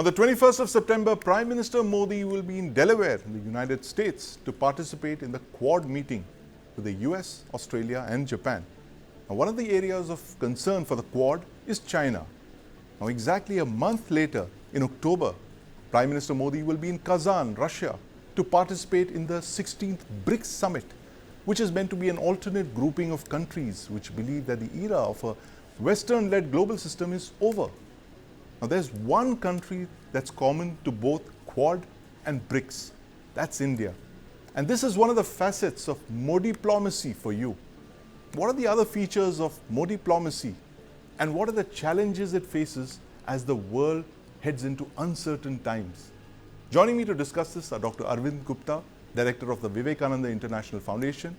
On the 21st of September, Prime Minister Modi will be in Delaware in the United States to participate in the Quad meeting with the US, Australia and Japan. Now, one of the areas of concern for the Quad is China. Now, exactly a month later, in October, Prime Minister Modi will be in Kazan, Russia, to participate in the 16th BRICS summit, which is meant to be an alternate grouping of countries which believe that the era of a Western-led global system is over. Now, there's one country that's common to both Quad and BRICS. That's India. And this is one of the facets of Modiplomacy for you. What are the other features of Modiplomacy? And what are the challenges it faces as the world heads into uncertain times? Joining me to discuss this are Dr. Arvind Gupta, Director of the Vivekananda International Foundation,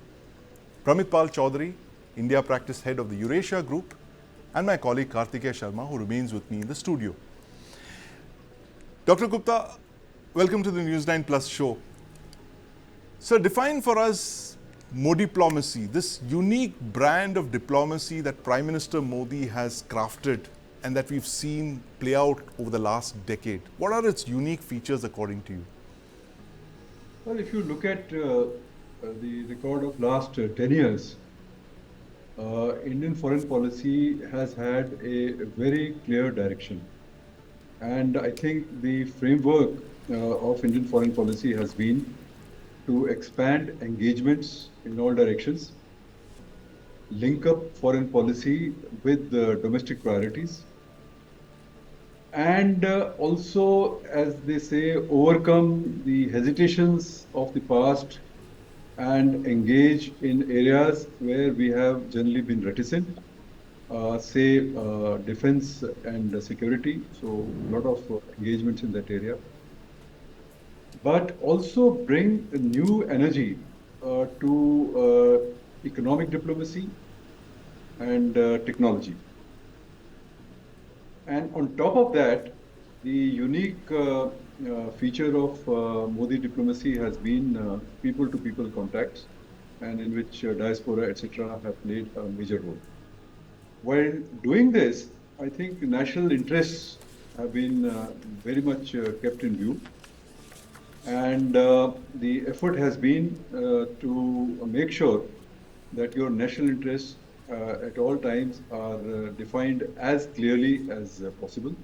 Pramit Pal Chaudhuri, India Practice Head of the Eurasia Group, and my colleague Kartikeya Sharma, who remains with me in the studio. Dr. Gupta, welcome to the News9 Plus Show. Sir, define for us Modiplomacy, this unique brand of diplomacy that Prime Minister Modi has crafted and that we've seen play out over the last decade. What are its unique features according to you? Well, if you look at the record of last 10 years, Indian foreign policy has had a very clear direction. And I think the framework of Indian foreign policy has been to expand engagements in all directions, link up foreign policy with domestic priorities, and also, as they say, overcome the hesitations of the past and engage in areas where we have generally been reticent, say defense and security, so a lot of engagements in that area, but also bring a new energy to economic diplomacy and technology. And on top of that, the unique feature of Modi diplomacy has been people-to-people contacts, and in which diaspora, etc., have played a major role. While doing this, I think national interests have been very much kept in view, and the effort has been to make sure that your national interests at all times are defined as clearly as possible.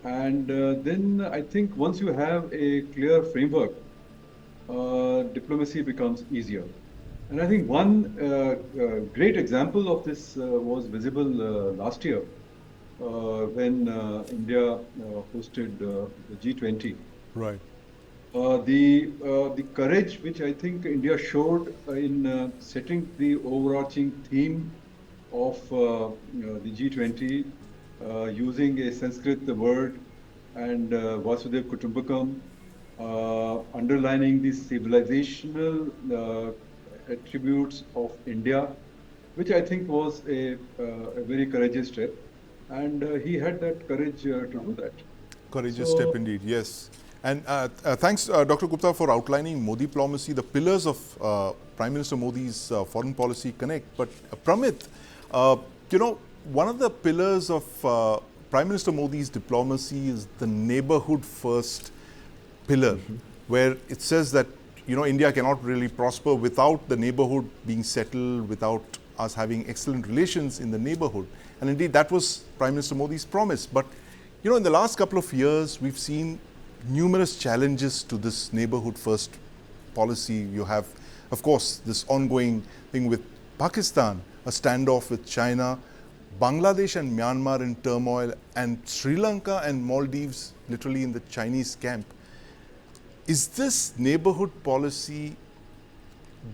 And then I think once you have a clear framework, diplomacy becomes easier. And I think one great example of this was visible last year when India hosted the G20. Right. The courage which I think India showed in setting the overarching theme of the G20 using a Sanskrit word and Vasudev Kutumbakam, underlining the civilizational attributes of India, which I think was a very courageous step. And he had that courage to do that. Courageous step indeed, yes. And thanks, Dr. Gupta, for outlining Modiplomacy, the pillars of Prime Minister Modi's foreign policy connect. But Pramit, you know, one of the pillars of Prime Minister Modi's diplomacy is the neighborhood first pillar, where it says that, you know, India cannot really prosper without the neighborhood being settled, without us having excellent relations in the neighborhood. And indeed, that was Prime Minister Modi's promise. But, you know, in the last couple of years, we've seen numerous challenges to this neighborhood first policy. You have, of course, this ongoing thing with Pakistan, a standoff with China, Bangladesh and Myanmar in turmoil, and Sri Lanka and Maldives literally in the Chinese camp. Is this neighborhood policy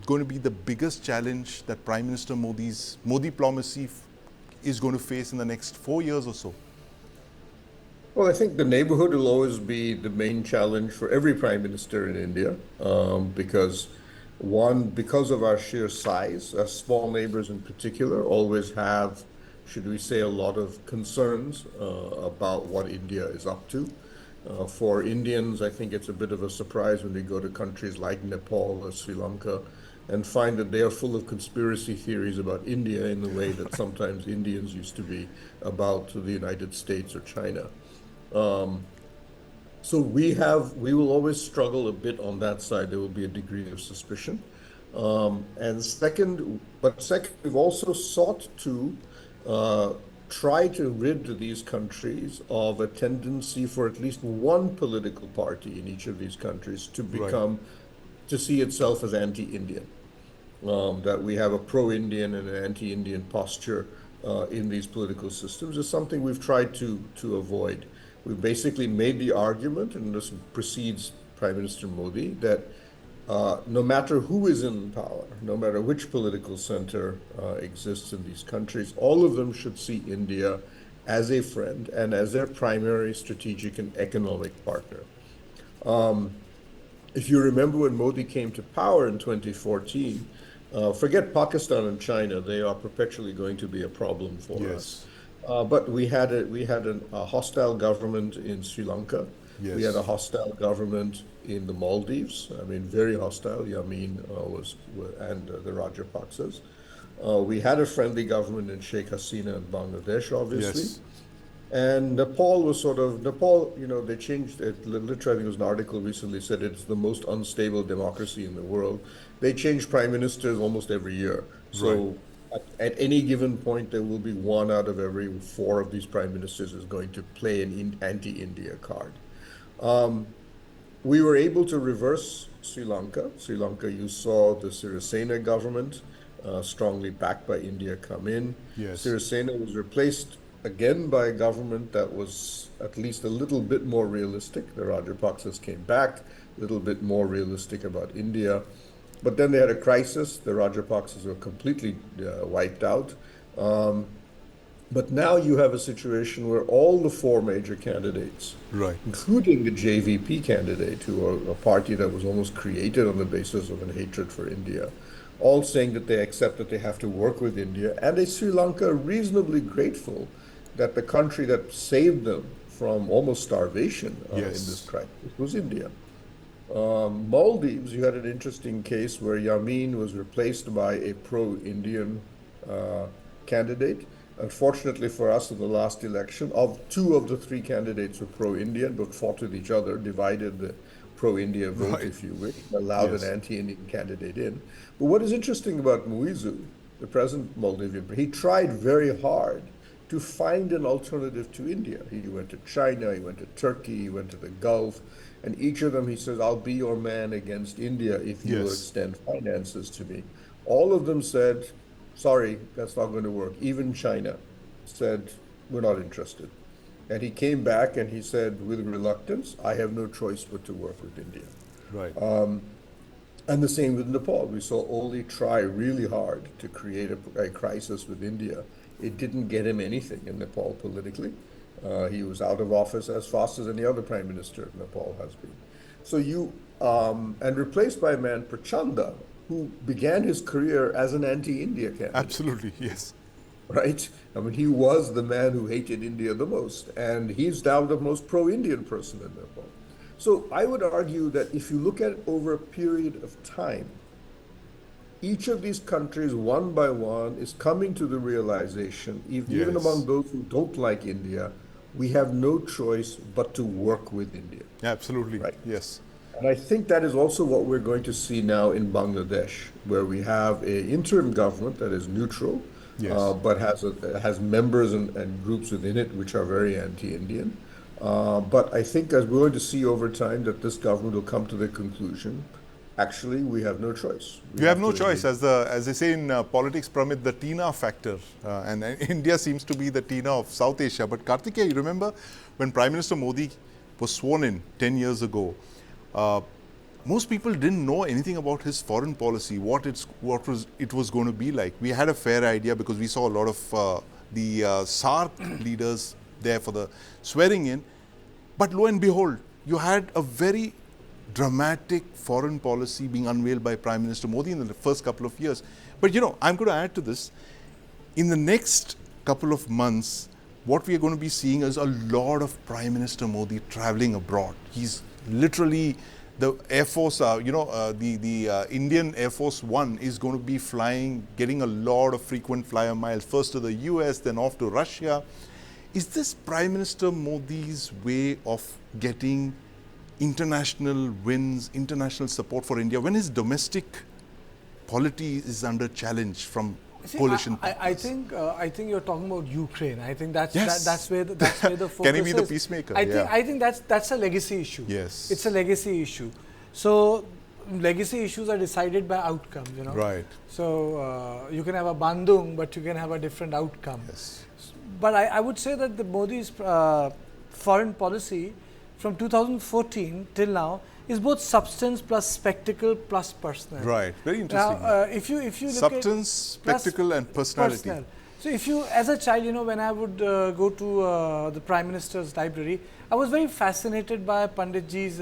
going to be the biggest challenge that Prime Minister Modi's Modiplomacy is going to face in the next 4 years or so? Well, I think the neighborhood will always be the main challenge for every prime minister in India, because of our sheer size, small neighbors in particular always have, should we say, a lot of concerns about what India is up to. For Indians, I think it's a bit of a surprise when they go to countries like Nepal or Sri Lanka and find that they are full of conspiracy theories about India in the way that sometimes Indians used to be about the United States or China. So we will always struggle a bit on that side. There will be a degree of suspicion. Second, we've also sought to try to rid these countries of a tendency for at least one political party in each of these countries to Right. to see itself as anti-Indian. That we have a pro-Indian and an anti-Indian posture in these political systems is something we've tried to avoid. We basically made the argument, and this precedes Prime Minister Modi, that no matter who is in power, no matter which political center exists in these countries, all of them should see India as a friend and as their primary strategic and economic partner. If you remember when Modi came to power in 2014, forget Pakistan and China, they are perpetually going to be a problem for us. Yes. But we had a hostile government in Sri Lanka. Yes. We had a hostile government in the Maldives. I mean, very hostile. Yamin and the Rajapaksas. We had a friendly government in Sheikh Hasina in Bangladesh, obviously. Yes. And Nepal, they changed it. Literally, I think there was an article recently said it's the most unstable democracy in the world. They change prime ministers almost every year. So at any given point, there will be one out of every four of these prime ministers is going to play an anti-India card. We were able to reverse Sri Lanka. Sri Lanka, you saw the Sirisena government, strongly backed by India, come in. Yes. Sirisena was replaced again by a government that was at least a little bit more realistic. The Rajapaksas came back, a little bit more realistic about India. But then they had a crisis. The Rajapaksas were completely wiped out. But now you have a situation where all the four major candidates, Right. including the JVP candidate, who are a party that was almost created on the basis of a hatred for India, all saying that they accept that they have to work with India, and a Sri Lanka reasonably grateful that the country that saved them from almost starvation in Yes. this crisis was India. Maldives, you had an interesting case where Yamin was replaced by a pro-Indian candidate. Unfortunately for us, in the last election, two of the three candidates were pro-Indian, but fought with each other, divided the pro-India vote, Right. if you wish, allowed Yes. an anti-Indian candidate in. But what is interesting about Muizu, the present Maldivian, he tried very hard to find an alternative to India. He went to China, he went to Turkey, he went to the Gulf, and each of them he says, I'll be your man against India if you will Yes. extend finances to me. All of them said, sorry, that's not going to work. Even China said, we're not interested. And he came back and he said, with reluctance, I have no choice but to work with India. Right. And the same with Nepal. We saw Oli try really hard to create a crisis with India. It didn't get him anything in Nepal politically. He was out of office as fast as any other prime minister Nepal has been. So and replaced by a man, Prachanda, who began his career as an anti-India candidate. Absolutely. Yes. Right? I mean, he was the man who hated India the most, and he's now the most pro-Indian person in Nepal. So I would argue that if you look at it over a period of time, each of these countries, one by one, is coming to the realization, even Yes. among those who don't like India, we have no choice but to work with India. Absolutely. Right. Yes. And I think that is also what we're going to see now in Bangladesh, where we have an interim government that is neutral, Yes. but has members and groups within it which are very anti-Indian. But I think as we're going to see over time that this government will come to the conclusion, actually, we have no choice. You have no choice, as they say in politics, Pramit, the Tina factor, and India seems to be the Tina of South Asia. But Kartikeya, you remember when Prime Minister Modi was sworn in 10 years ago, most people didn't know anything about his foreign policy, what it was going to be like. We had a fair idea because we saw a lot of the SAARC leaders there for the swearing in. But lo and behold, you had a very dramatic foreign policy being unveiled by Prime Minister Modi in the first couple of years. But I'm going to add to this. In the next couple of months, what we are going to be seeing is a lot of Prime Minister Modi traveling abroad. He's literally, the Air Force, the Indian Air Force One is going to be flying, getting a lot of frequent flyer miles, first to the US, then off to Russia. Is this Prime Minister Modi's way of getting international wins, international support for India, when his domestic polity is under challenge from coalition partners? I think you're talking about Ukraine. I think that's Yes. that's where the focus Can he be the is. peacemaker? I think that's a legacy issue. Yes. It's a legacy issue. So legacy issues are decided by outcomes, you know. Right. So you can have a bandung, but you can have a different outcome. Yes. But I would say that the Modi's foreign policy from 2014 till now is both substance plus spectacle plus personal. Right. Very interesting. Now, if you look Substance, at spectacle, and personality. personal. So if you, as a child, you know, when I would go to the Prime Minister's library, I was very fascinated by Panditji's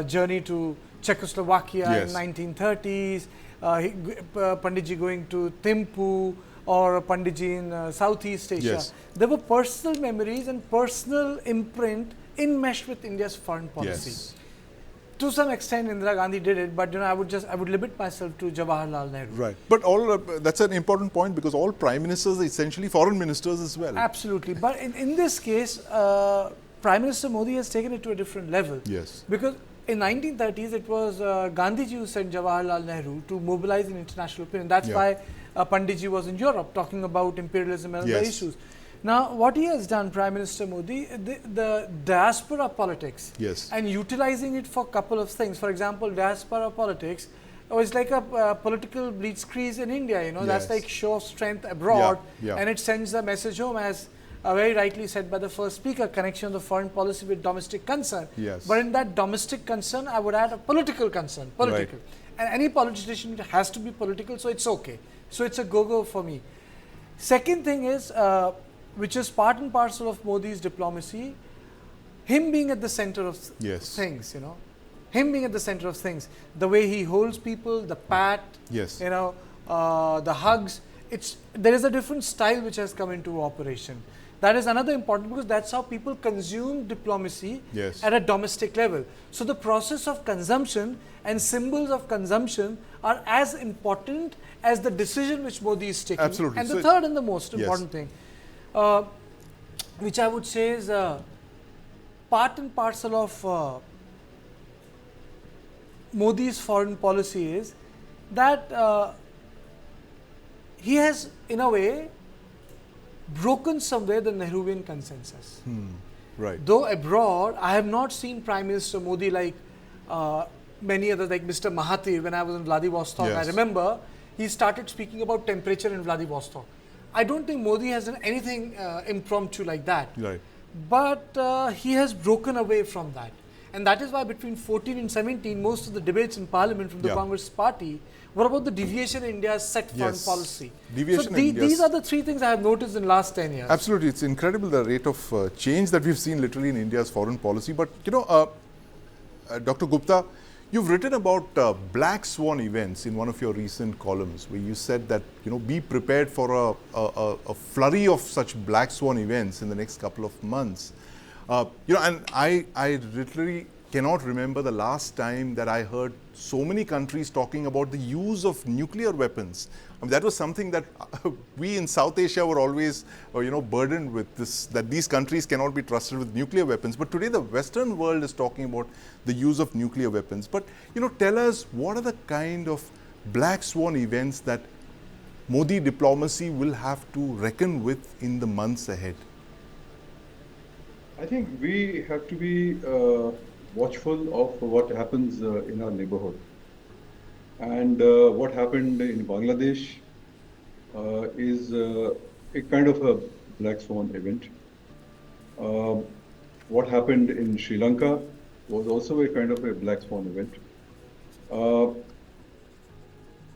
journey to Czechoslovakia Yes. in 1930s, Panditji going to Thimphu, or Panditji in Southeast Asia. Yes. There were personal memories and personal imprint enmeshed with India's foreign policy. Yes. To some extent, Indira Gandhi did it, but you know, I would limit myself to Jawaharlal Nehru. Right. But that's an important point, because all prime ministers are essentially foreign ministers as well. Absolutely. But in this case, Prime Minister Modi has taken it to a different level. Yes. Because in 1930s, it was Gandhiji who sent Jawaharlal Nehru to mobilize an international opinion. That's why Panditji was in Europe talking about imperialism and other issues. Now, what he has done, Prime Minister Modi, the diaspora politics, and utilizing it for a couple of things. For example, diaspora politics is like a political blitzkrieg in India. You know, that's like show of strength abroad, and it sends a message home, as very rightly said by the first speaker, connection of the foreign policy with domestic concern. But in that domestic concern, I would add a political concern, political. And any politician has to be political, so it's okay. So it's a go-go for me. Second thing is, which is part and parcel of Modi's diplomacy, him being at the center of things, you know. Him being at the center of things. The way he holds people, the pat, you know, the hugs. There is a different style which has come into operation. That is another important, because that's how people consume diplomacy at a domestic level. So the process of consumption and symbols of consumption are as important as the decision which Modi is taking. Absolutely. And the third and the most important thing, which I would say is part and parcel of Modi's foreign policy, is that he has, in a way, broken somewhere the Nehruvian consensus. Right. Though abroad, I have not seen Prime Minister Modi like many others, like Mr. Mahathir. When I was in Vladivostok, I remember he started speaking about temperature in Vladivostok. I don't think Modi has done anything impromptu like that. Right. But he has broken away from that. And that is why between 14 and 17, most of the debates in Parliament from the Congress party were about the deviation in India's set foreign policy. Deviation these are the three things I have noticed in the last 10 years. Absolutely. It's incredible, the rate of change that we've seen literally in India's foreign policy. But, you know, Dr. Gupta, you've written about black swan events in one of your recent columns, where you said that, you know, be prepared for a flurry of such black swan events in the next couple of months. You know, and I literally cannot remember the last time that I heard so many countries talking about the use of nuclear weapons. I mean, that was something that we in South Asia were always, you know, burdened with, this, that these countries cannot be trusted with nuclear weapons. But today the Western world is talking about the use of nuclear weapons. But, you know, tell us, what are the kind of black swan events that Modi diplomacy will have to reckon with in the months ahead? I think we have to be watchful of what happens in our neighborhood. And what happened in Bangladesh is a kind of a black swan event. What happened in Sri Lanka was also a kind of a black swan event.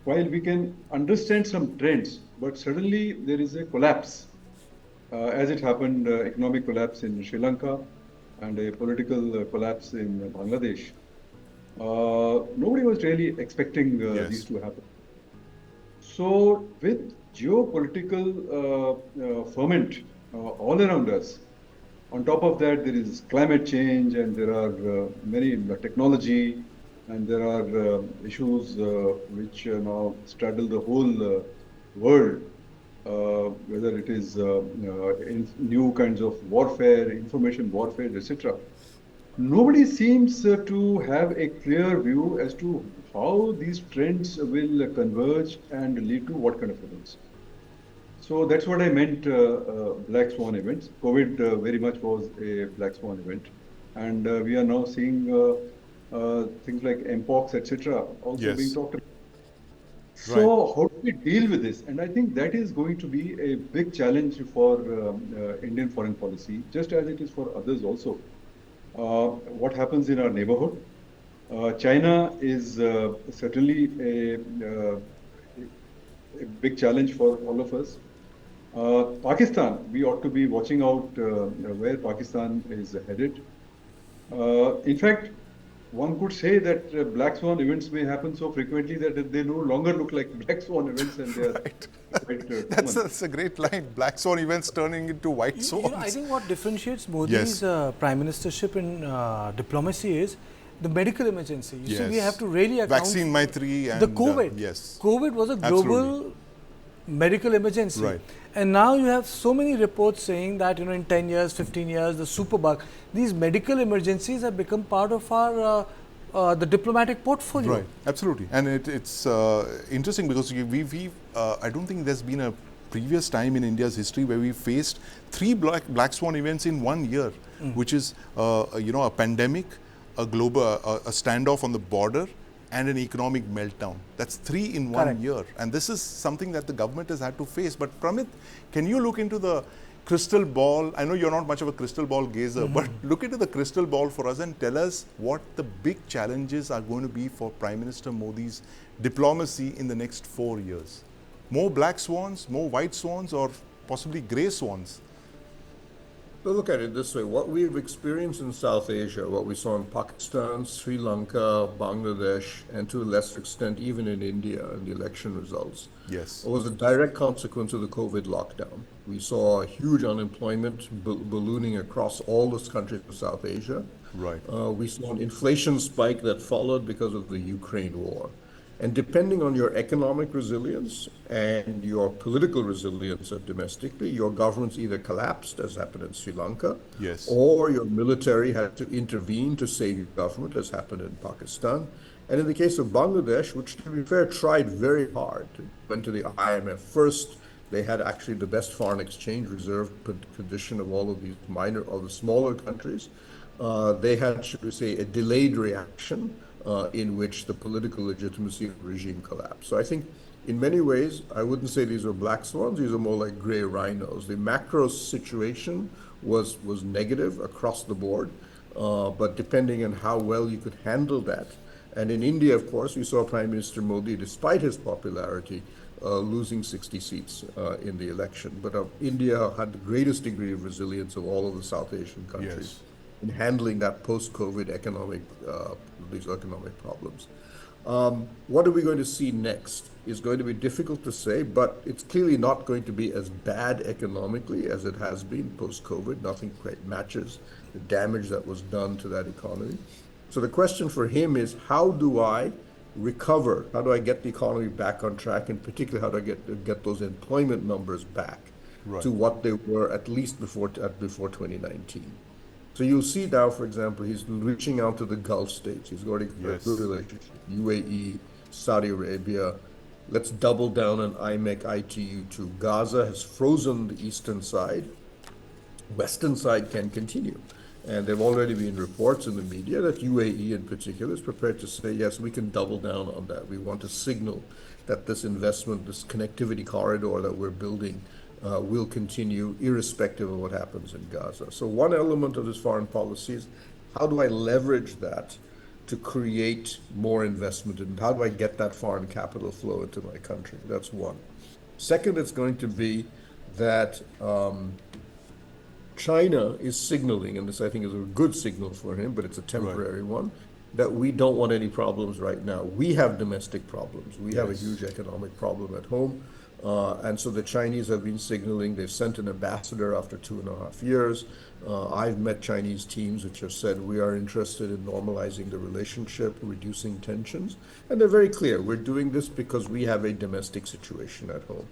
While we can understand some trends, but suddenly there is a collapse. As it happened, economic collapse in Sri Lanka and a political collapse in Bangladesh. Nobody was really expecting these to happen. So with geopolitical ferment all around us, on top of that there is climate change, and there are many technology, and there are issues which now straddle the whole world. Whether it is in new kinds of warfare, information warfare, etc. nobody seems to have a clear view as to how these trends will converge and lead to what kind of events. So that's what I meant, black swan events. COVID very much was a black swan event. And we are now seeing things like Mpox, etc., also being Yes. talked about. Right. So how do we deal with this? And I think that is going to be a big challenge for Indian foreign policy, just as it is for others also. What happens in our neighborhood? China is certainly a big challenge for all of us. Pakistan, we ought to be watching out where Pakistan is headed. In fact, one could say that black swan events may happen so frequently that they no longer look like black swan events and they are Right. quite That's a great line. Black swan events turning into white swans. I think what differentiates Modi's prime ministership in diplomacy is the medical emergency. You see, we have to really account Vaccine Maitri and the COVID. yes. COVID was a global Absolutely. medical emergency. Right. And now you have so many reports saying that, in 10 years, 15 years, the superbug, these medical emergencies have become part of our the diplomatic portfolio. Right, absolutely. And it's interesting because I don't think there's been a previous time in India's history where we faced three black swan events in 1 year, which is a pandemic, a global a standoff on the border, and an economic meltdown. That's three in 1 year. And this is something that the government has had to face. But Pramit, can you look into the crystal ball? I know you're not much of a crystal ball gazer, but look into the crystal ball for us and tell us what the big challenges are going to be for Prime Minister Modi's diplomacy in the next 4 years. More black swans, more white swans, or possibly grey swans? So look at it this way. What we've experienced in South Asia, what we saw in Pakistan, Sri Lanka, Bangladesh, and to a lesser extent even in India in the election results, Yes. was a direct consequence of the COVID lockdown. We saw huge unemployment ballooning across all those countries of South Asia. Right. We saw an inflation spike that followed because of the Ukraine war. And depending on your economic resilience and your political resilience domestically, your governments either collapsed, as happened in Sri Lanka, Yes. or your military had to intervene to save your government, as happened in Pakistan. And in the case of Bangladesh, which to be fair tried very hard, went to the IMF first. They had actually the best foreign exchange reserve condition of all of these of the smaller countries. They had, should we say, a delayed reaction in which the political legitimacy of the regime collapsed. So I think in many ways, I wouldn't say these are black swans, these are more like gray rhinos. The macro situation was negative across the board, but depending on how well you could handle that. And in India, of course, we saw Prime Minister Modi, despite his popularity, losing 60 seats in the election. But India had the greatest degree of resilience of all of the South Asian countries in handling that post-COVID these economic problems. What are we going to see next is going to be difficult to say, but it's clearly not going to be as bad economically as it has been post-COVID. Nothing quite matches the damage that was done to that economy. So the question for him is, how do I recover? How do I get the economy back on track? In particular, how do I get those employment numbers back to what they were at least before 2019? So you'll see now, for example, he's reaching out to the Gulf states. He's got a good relationship. UAE, Saudi Arabia. Let's double down on IMEC, ITU too. Gaza has frozen the eastern side. Western side can continue. And there have already been reports in the media that UAE in particular is prepared to say, yes, we can double down on that. We want to signal that this investment, this connectivity corridor that we're building will continue irrespective of what happens in Gaza. So one element of this foreign policy is, how do I leverage that to create more investment, and how do I get that foreign capital flow into my country? That's one. Second, it's going to be that China is signaling, and this I think is a good signal for him, but it's a temporary one, that we don't want any problems right now. We have domestic problems. We have a huge economic problem at home. And so the Chinese have been signaling. They've sent an ambassador after 2.5 years. I've met Chinese teams which have said we are interested in normalizing the relationship, reducing tensions. And they're very clear. We're doing this because we have a domestic situation at home.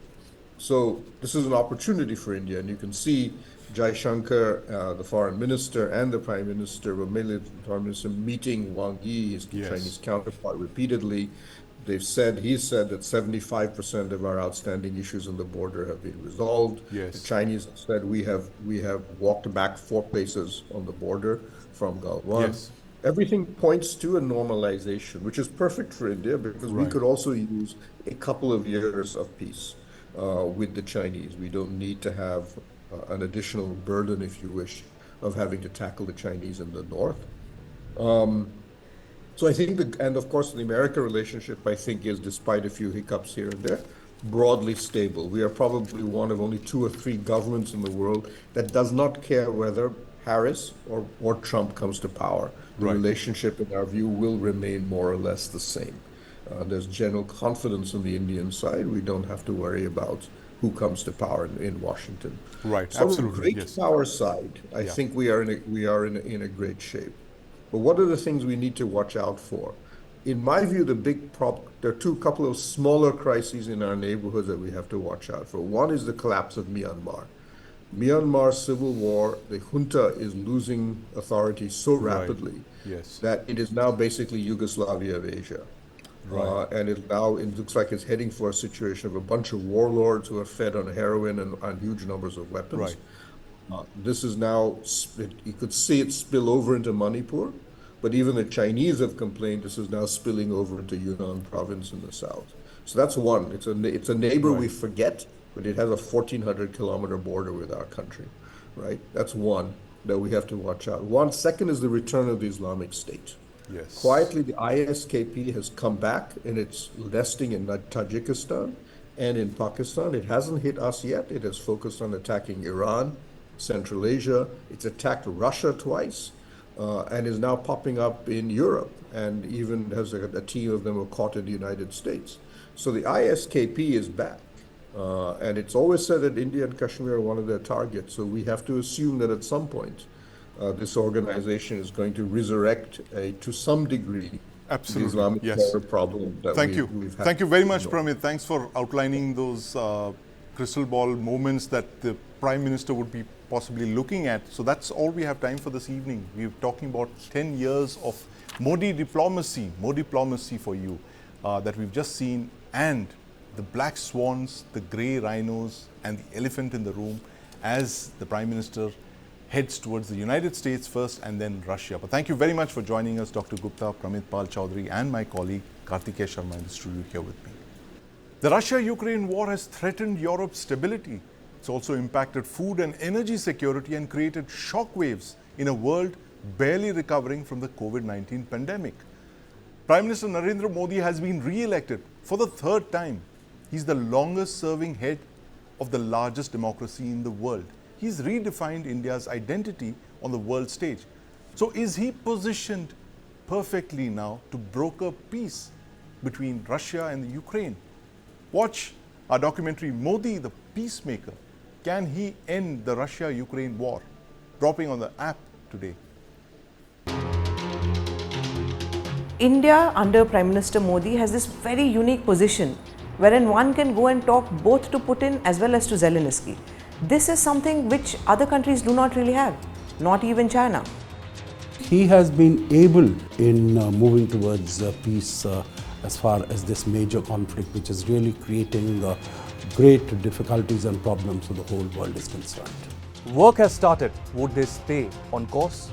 So this is an opportunity for India. And you can see Jaishankar, the foreign minister, and the prime minister were mainly the foreign minister meeting Wang Yi, his Chinese counterpart, repeatedly. He said that 75% of our outstanding issues on the border have been resolved. Yes. The Chinese have said we have walked back 4 places on the border from Galwan. Yes. Everything points to a normalization, which is perfect for India because we could also use a couple of years of peace with the Chinese. We don't need to have an additional burden, if you wish, of having to tackle the Chinese in the north. So I think, and of course the America relationship, I think, is, despite a few hiccups here and there, broadly stable. We are probably one of only 2 or 3 governments in the world that does not care whether Harris or Trump comes to power. The relationship, in our view, will remain more or less the same. There's general confidence on the Indian side. We don't have to worry about who comes to power in Washington. Right, so absolutely. On the great power side, I think we are in a great shape. But what are the things we need to watch out for? In my view, there are couple of smaller crises in our neighborhoods that we have to watch out for. One is the collapse of Myanmar. Myanmar civil war, the junta is losing authority so rapidly that it is now basically Yugoslavia of Asia. And it looks like it's heading for a situation of a bunch of warlords who are fed on heroin and huge numbers of weapons. This is now, you could see it spill over into Manipur, but even the Chinese have complained this is now spilling over into Yunnan province in the south. So that's one. It's a neighbor we forget, but it has a 1,400-kilometer border with our country, right? That's one that we have to watch out. Second is the return of the Islamic State. Yes. Quietly, the ISKP has come back and it's nesting in Tajikistan and in Pakistan. It hasn't hit us yet. It has focused on attacking Iran, Central Asia. It's attacked Russia twice and is now popping up in Europe, and even has a team of them were caught in the United States. So the ISKP is back. And it's always said that India and Kashmir are one of their targets. So we have to assume that at some point, this organization is going to resurrect, to some degree, the Islamic terror problem that we've had. Thank you very much, Pramit. Thanks for outlining those crystal ball moments that the Prime Minister would be possibly looking at. So that's all we have time for this evening. We're talking about 10 years of Modi diplomacy for you that we've just seen, and the black swans, the grey rhinos, and the elephant in the room as the Prime Minister heads towards the United States first and then Russia. But thank you very much for joining us, Dr. Gupta, Pramit Pal Chaudhuri, and my colleague Kartikeya Sharma in the studio here with me. The Russia-Ukraine war has threatened Europe's stability. It's also impacted food and energy security and created shockwaves in a world barely recovering from the COVID-19 pandemic. Prime Minister Narendra Modi has been re-elected for the 3rd time. He's the longest-serving head of the largest democracy in the world. He's redefined India's identity on the world stage. So is he positioned perfectly now to broker peace between Russia and the Ukraine? Watch our documentary Modi the Peacemaker. Can he end the Russia-Ukraine war? Dropping on the app today. India under Prime Minister Modi has this very unique position wherein one can go and talk both to Putin as well as to Zelensky. This is something which other countries do not really have, not even China. He has been able in moving towards peace as far as this major conflict, which is really creating great difficulties and problems for the whole world is concerned. Work has started. Would they stay on course?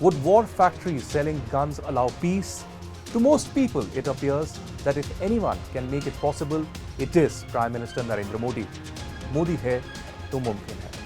Would war factories selling guns allow peace? To most people, it appears that if anyone can make it possible, it is Prime Minister Narendra Modi. Modi hai to mumkin hai.